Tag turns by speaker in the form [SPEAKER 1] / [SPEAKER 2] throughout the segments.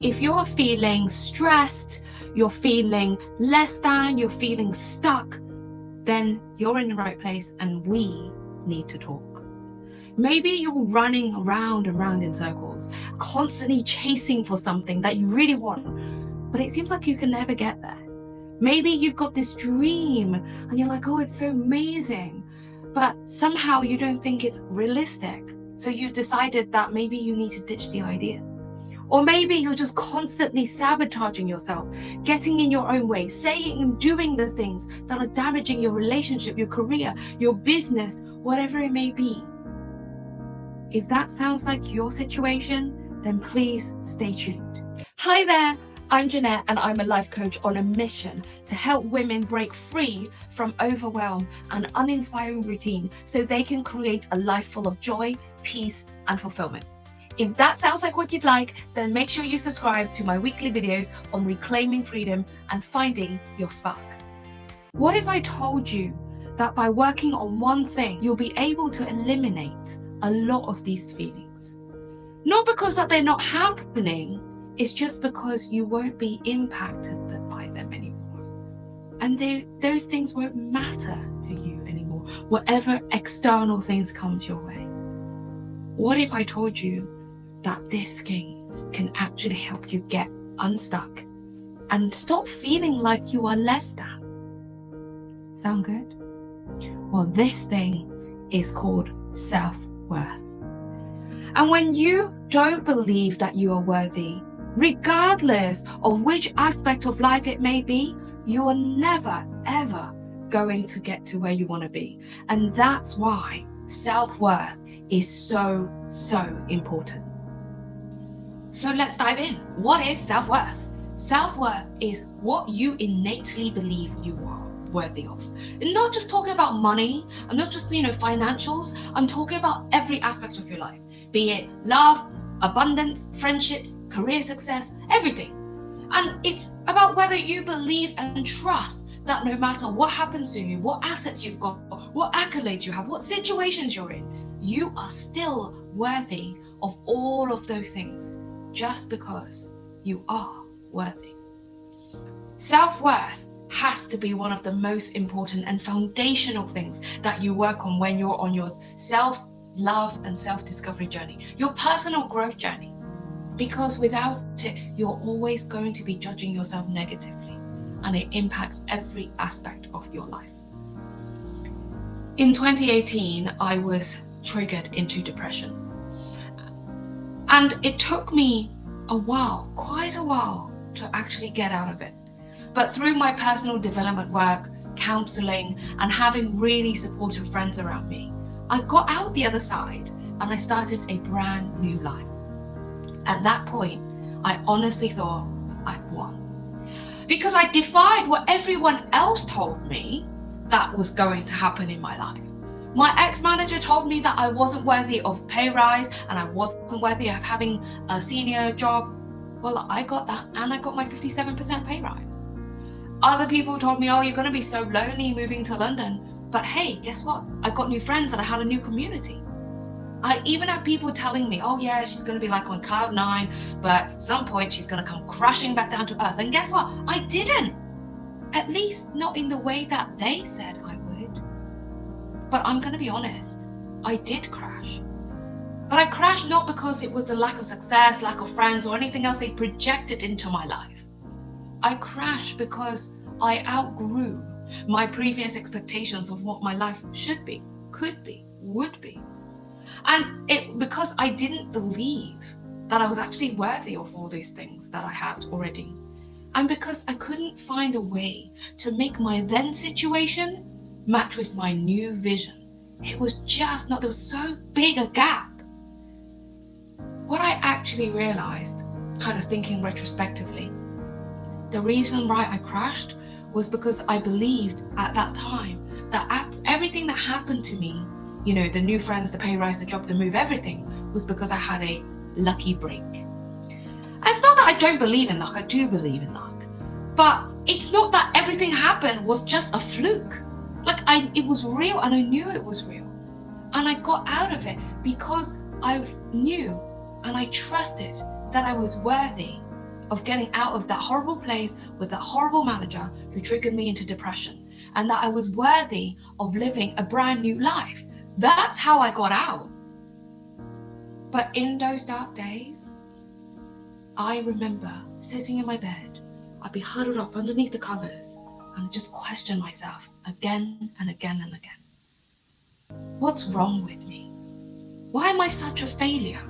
[SPEAKER 1] If you're feeling stressed, you're feeling less than, you're feeling stuck, then you're in the right place and we need to talk. Maybe you're running around and round in circles, constantly chasing for something that you really want, but it seems like you can never get there. Maybe you've got this dream and you're like, oh, it's so amazing, but somehow you don't think it's realistic. So you've decided that maybe you need to ditch the idea. Or maybe you're just constantly sabotaging yourself, getting in your own way, saying and doing the things that are damaging your relationship, your career, your business, whatever it may be. If that sounds like your situation, then please stay tuned. Hi there, I'm Janette and I'm a life coach on a mission to help women break free from overwhelm and uninspiring routine so they can create a life full of joy, peace, and fulfillment. If that sounds like what you'd like, then make sure you subscribe to my weekly videos on reclaiming freedom and finding your spark. What if I told you that by working on one thing, you'll be able to eliminate a lot of these feelings? Not because that they're not happening, it's just because you won't be impacted by them anymore. And those things won't matter to you anymore, whatever external things come your way. What if I told you that this thing can actually help you get unstuck and stop feeling like you are less than? Sound good? Well, this thing is called self-worth. And when you don't believe that you are worthy, regardless of which aspect of life it may be, you are never, ever going to get to where you want to be. And that's why self-worth is so, so important. So let's dive in. What is self-worth? Self-worth is what you innately believe you are worthy of. And not just talking about money, I'm not just, financials, I'm talking about every aspect of your life, be it love, abundance, friendships, career success, everything. And it's about whether you believe and trust that no matter what happens to you, what assets you've got, what accolades you have, what situations you're in, you are still worthy of all of those things just because you are worthy. Self-worth has to be one of the most important and foundational things that you work on when you're on your self-love and self-discovery journey, your personal growth journey. Because without it, you're always going to be judging yourself negatively, and it impacts every aspect of your life. In 2018, I was triggered into depression. And it took me quite a while, to actually get out of it. But through my personal development work, counseling, and having really supportive friends around me, I got out the other side and I started a brand new life. At that point, I honestly thought I'd won. Because I defied what everyone else told me that was going to happen in my life. My ex-manager told me that I wasn't worthy of pay rise and I wasn't worthy of having a senior job. Well, I got that and I got my 57% pay rise. Other people told me, oh, you're going to be so lonely moving to London. But hey, guess what? I got new friends and I had a new community. I even had people telling me, oh yeah, she's going to be like on cloud 9, but at some point she's going to come crashing back down to earth. And guess what? I didn't. At least not in the way that they said I would. But I'm going to be honest, I did crash. But I crashed not because it was the lack of success, lack of friends, or anything else they projected into my life. I crashed because I outgrew my previous expectations of what my life should be, could be, would be. And because I didn't believe that I was actually worthy of all these things that I had already. And because I couldn't find a way to make my then situation match with my new vision. It was just not, there was so big a gap. What I actually realized, kind of thinking retrospectively, the reason why I crashed was because I believed at that time that everything that happened to me, the new friends, the pay rise, the job, the move, everything was because I had a lucky break. And it's not that I don't believe in luck, I do believe in luck. But it's not that everything happened was just a fluke. It was real and I knew it was real. And I got out of it because I knew and I trusted that I was worthy of getting out of that horrible place with that horrible manager who triggered me into depression, and that I was worthy of living a brand new life. That's how I got out. But in those dark days, I remember sitting in my bed. I'd be huddled up underneath the covers and just question myself again and again and again. What's wrong with me? Why am I such a failure?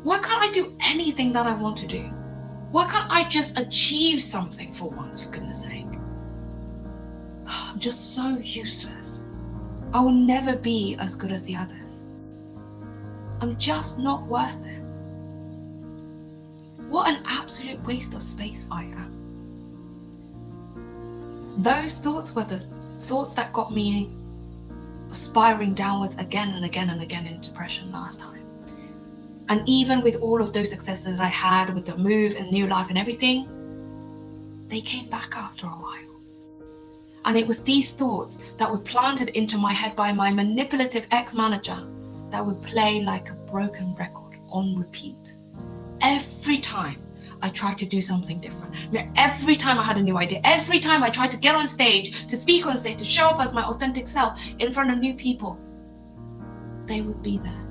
[SPEAKER 1] Why can't I do anything that I want to do? Why can't I just achieve something for once, for goodness sake? I'm just so useless. I will never be as good as the others. I'm just not worth it. What an absolute waste of space I am. Those thoughts were the thoughts that got me spiraling downwards again and again and again in depression last time. And even with all of those successes that I had with the move and new life and everything, they came back after a while. And it was these thoughts that were planted into my head by my manipulative ex-manager that would play like a broken record on repeat. Every time I tried to do something different, every time I had a new idea, every time I tried to get on stage, to speak on stage, to show up as my authentic self in front of new people, they would be there.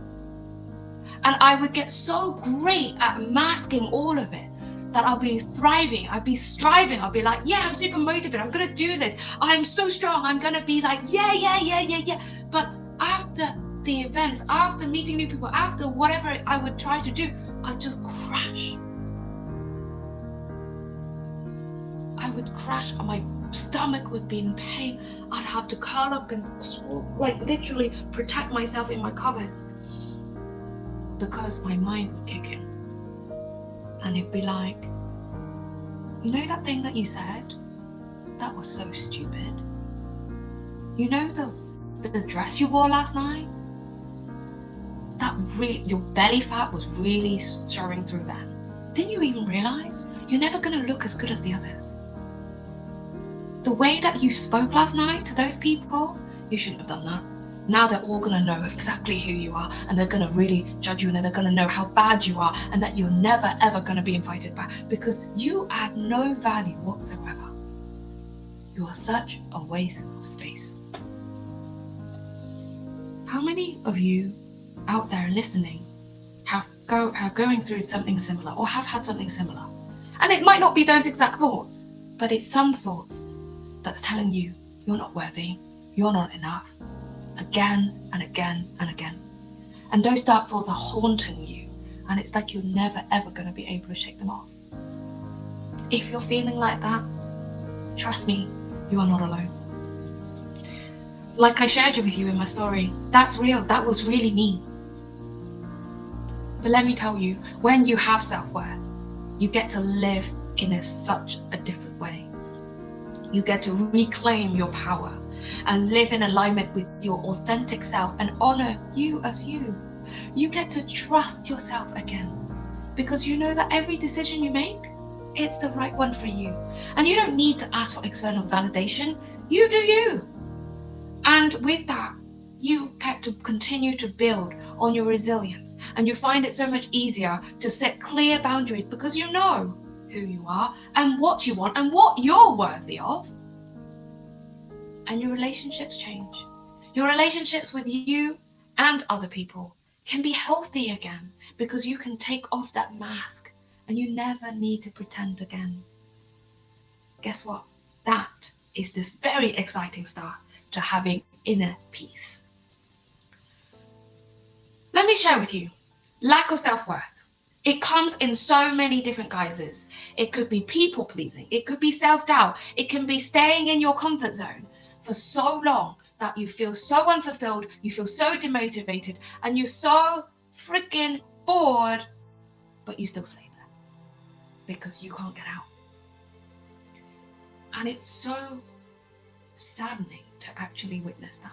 [SPEAKER 1] And I would get so great at masking all of it that I'll be thriving, I'll be striving, I'll be like, yeah, I'm super motivated, I'm gonna do this, I'm so strong, I'm gonna be like, yeah. But after the events, after meeting new people, after whatever I would try to do, I'd just crash. I would crash and my stomach would be in pain. I'd have to curl up and like literally protect myself in my covers because my mind would kick in. And it'd be like, you know that thing that you said? That was so stupid. You know the dress you wore last night? That really, your belly fat was really showing through then. Didn't you even realize? You're never gonna look as good as the others. The way that you spoke last night to those people, you shouldn't have done that. Now they're all gonna know exactly who you are, and they're gonna really judge you, and they're gonna know how bad you are, and that you're never ever gonna be invited back because you add no value whatsoever. You are such a waste of space. How many of you out there listening are going through something similar or have had something similar? And it might not be those exact thoughts, but it's some thoughts that's telling you you're not worthy, you're not enough, again and again and again. And those dark thoughts are haunting you, and it's like you're never ever going to be able to shake them off. If you're feeling like that, trust me, you are not alone. Like I shared with you in my story, that's real, that was really me. But let me tell you, when you have self-worth, you get to live in such a different way. You get to reclaim your power and live in alignment with your authentic self and honor you as you. You get to trust yourself again because you know that every decision you make, it's the right one for you. And you don't need to ask for external validation. You do you. And with that, you get to continue to build on your resilience, and you find it so much easier to set clear boundaries because you know who you are and what you want and what you're worthy of. And your relationships change. Your relationships with you and other people can be healthy again because you can take off that mask and you never need to pretend again. Guess what? That is the very exciting start to having inner peace. Let me share with you, lack of self-worth. It comes in so many different guises. It could be people pleasing. It could be self-doubt. It can be staying in your comfort zone for so long that you feel so unfulfilled, you feel so demotivated, and you're so freaking bored, but you still stay there because you can't get out. And it's so saddening to actually witness that.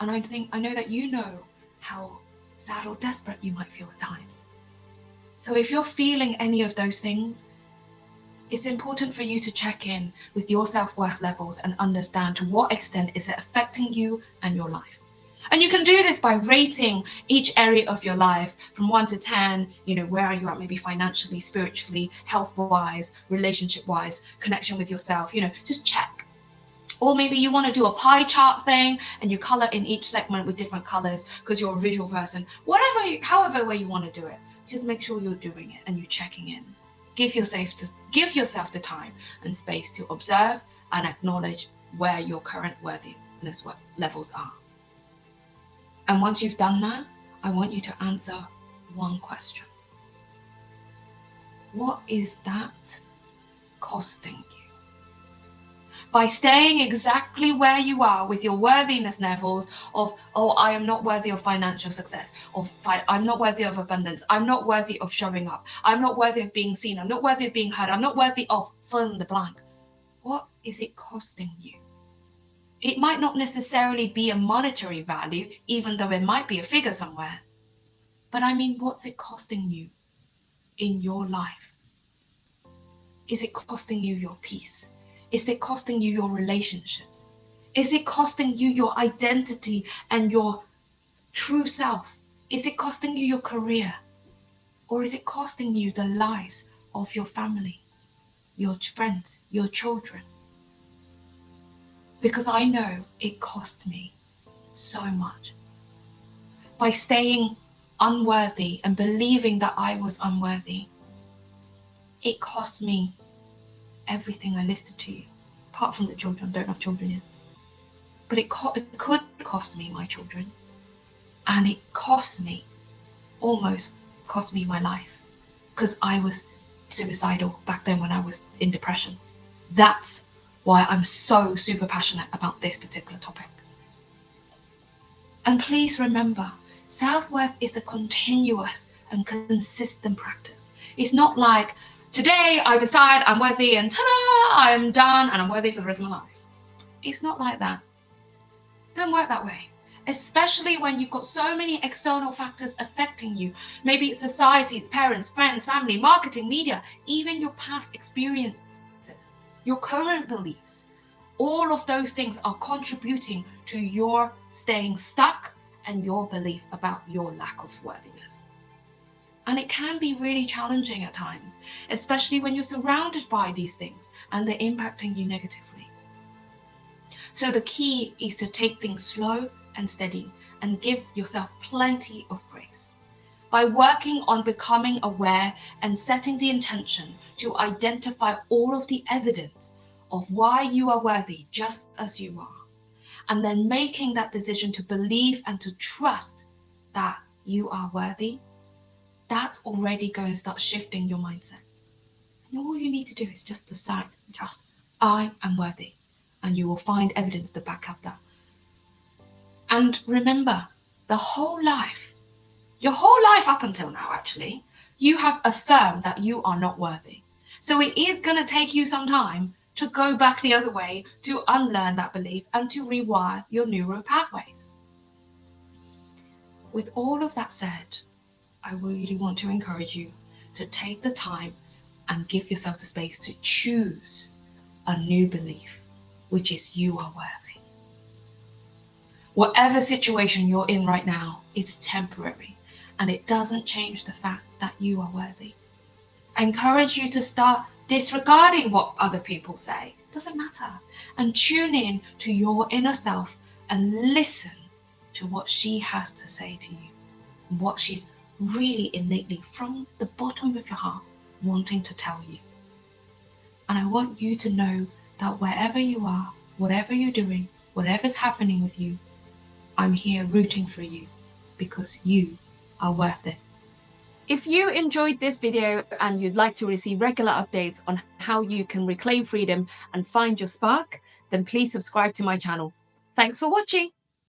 [SPEAKER 1] And I know that you know how sad or desperate you might feel at times. So if you're feeling any of those things, it's important for you to check in with your self-worth levels and understand to what extent is it affecting you and your life. And you can do this by rating each area of your life from 1 to 10. Where are you at? Maybe financially, spiritually, health-wise, relationship-wise, connection with yourself. Just check. Or maybe you want to do a pie chart thing and you color in each segment with different colors because you're a visual person. However way you want to do it, just make sure you're doing it and you're checking in. Give yourself the time and space to observe and acknowledge where your current worthiness levels are. And once you've done that, I want you to answer one question. What is that costing you? By staying exactly where you are with your worthiness levels of, I am not worthy of financial success, I'm not worthy of abundance, I'm not worthy of showing up, I'm not worthy of being seen, I'm not worthy of being heard, I'm not worthy of fill in the blank. What is it costing you? It might not necessarily be a monetary value, even though it might be a figure somewhere. But what's it costing you in your life? Is it costing you your peace? Is it costing you your relationships? Is it costing you your identity and your true self? Is it costing you your career? Or is it costing you the lives of your family, your friends, your children? Because I know it cost me so much. By staying unworthy and believing that I was unworthy, it cost me everything I listed to you, apart from the children. I don't have children yet. But it could cost me my children. And it almost cost me my life, because I was suicidal back then when I was in depression. That's why I'm so super passionate about this particular topic. And please remember, self-worth is a continuous and consistent practice. It's not like, today I decide I'm worthy and ta-da, I'm done and I'm worthy for the rest of my life. It's not like that. It doesn't work that way. Especially when you've got so many external factors affecting you. Maybe it's society, it's parents, friends, family, marketing, media, even your past experiences, your current beliefs. All of those things are contributing to your staying stuck and your belief about your lack of worthiness. And it can be really challenging at times, especially when you're surrounded by these things and they're impacting you negatively. So the key is to take things slow and steady and give yourself plenty of grace. By working on becoming aware and setting the intention to identify all of the evidence of why you are worthy just as you are, and then making that decision to believe and to trust that you are worthy, that's already going to start shifting your mindset. And all you need to do is just decide, I am worthy. And you will find evidence to back up that. And remember, your whole life up until now, actually, you have affirmed that you are not worthy. So it is going to take you some time to go back the other way, to unlearn that belief and to rewire your neural pathways. With all of that said, I really want to encourage you to take the time and give yourself the space to choose a new belief, which is you are worthy. Whatever situation you're in right now, it's temporary and it doesn't change the fact that you are worthy. I encourage you to start disregarding what other people say. It doesn't matter. And tune in to your inner self and listen to what she has to say to you, what she's really innately from the bottom of your heart wanting to tell you. And I want you to know that wherever you are, whatever you're doing, whatever's happening with you, I'm here rooting for you because you are worth it. If you enjoyed this video and you'd like to receive regular updates on how you can reclaim freedom and find your spark, then please subscribe to my channel. Thanks for watching.